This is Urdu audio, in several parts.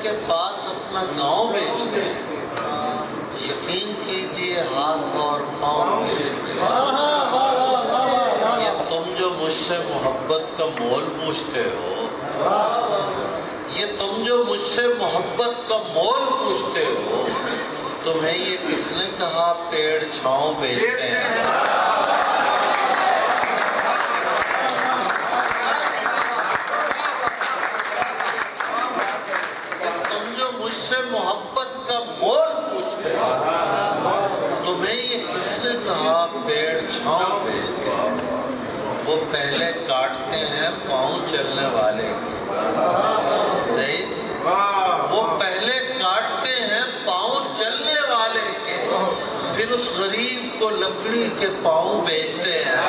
کے پاس اپنا گاؤں بھیجتے ہیں، یقین کیجئے ہاتھ اور پاؤں بھیجتے ہیں۔ یہ تم جو مجھ سے محبت کا مول پوچھتے ہو، یہ تم جو مجھ سے محبت کا مول پوچھتے ہو، تمہیں یہ کس نے کہا پیڑ چھاؤں بیچتے ہیں؟ تم جو مجھ سے محبت کا مول پوچھتے ہو، تمہیں یہ کس نے کہا پیڑ چھاؤں بیچتے ہیں؟ وہ پہلے کاٹتے ہیں پاؤں چلنے والے کے، وہ پہلے کاٹتے ہیں پاؤں چلنے والے کے، پھر اس غریب کو لکڑی کے پاؤں بیچتے ہیں۔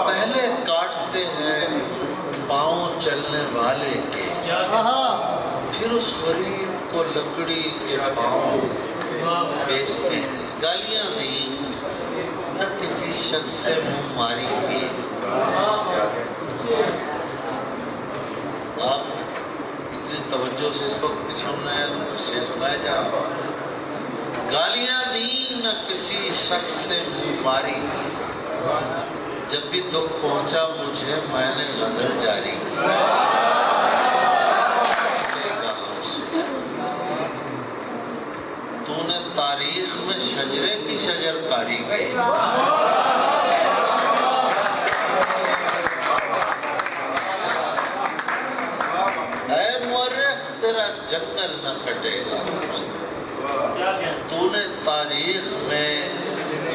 پہلے کاٹتے ہیں پاؤں چلنے والے کے، پھر اس غریب کو لکڑی کے پاؤں بیچتے ہیں۔ گالیاں دی نہ کسی شخص سے منہ ماری کی۔ آپ اتنی توجہ سے اس وقت بھی سن رہے ہیں، سے سنایا جا رہا۔ گالیاں دی نہ کسی شخص سے منہ ماری کی، جب بھی دکھ پہنچا مجھے میں نے غزل جاری کی۔ تو نے تاریخ میں شجرے کی شجر کاری کی، اے مورخ تیرا جنگل نہ کٹے گا۔ تو نے تاریخ میں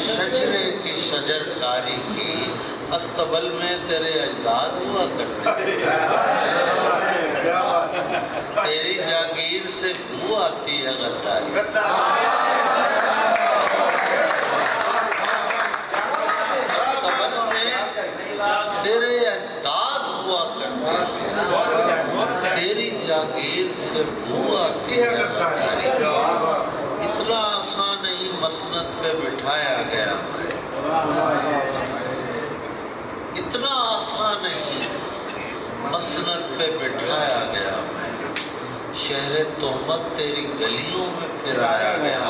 شجرے کی شجر کاری کی، استبل میں تیرے اجداد ہوا کرتے تیری جاگیر سے بو آتی ہے غداری۔ استبل میں تیرے اجداد ہوا کرتے تیری جاگیر سے بو آتی ہے غداری۔ اتنا آسان نہیں مسند پہ بٹھایا گیا ہے، اتنا آسان نہیں مسند پہ بٹھایا گیا ہے، شہر تہمت تیری گلیوں میں پھرایا گیا ہے۔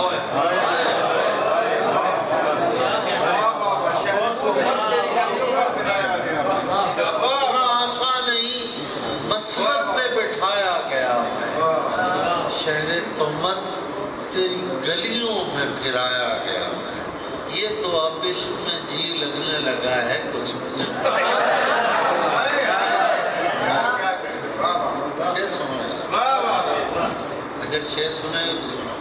اتنا آسان نہیں مسند پہ بٹھایا گیا ہے، شہر تہمت تیری گلیوں میں پھرایا گیا ہے۔ یہ تو اب عشق میں جی لگنے لگا ہے کچھ کچھ۔ شعر سنو، اگر شعر سنے تو سنو۔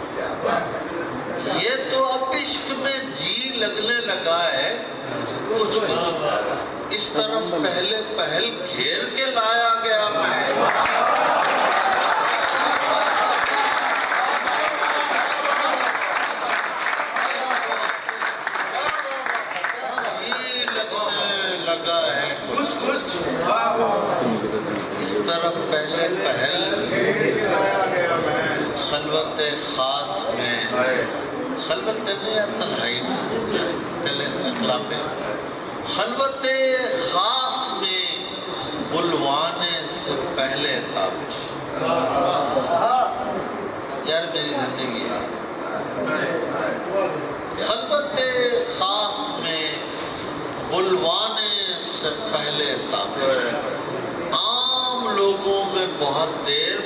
یہ تو اب عشق میں جی لگنے لگا ہے کچھ کچھ، اس طرف پہلے پہل گھیر کے لایا گیا میں۔ اس طرف پہلے پہل خلوت خاص میں، خلوت کہتے ہیں تنہائی پہلے اخلاق، خلوت خاص میں بلوانے سے پہلے تابش۔ یار میری زندگی ہے، خلوت خاص میں بلوانے سے پہلے تابش، عام لوگوں میں بہت دیر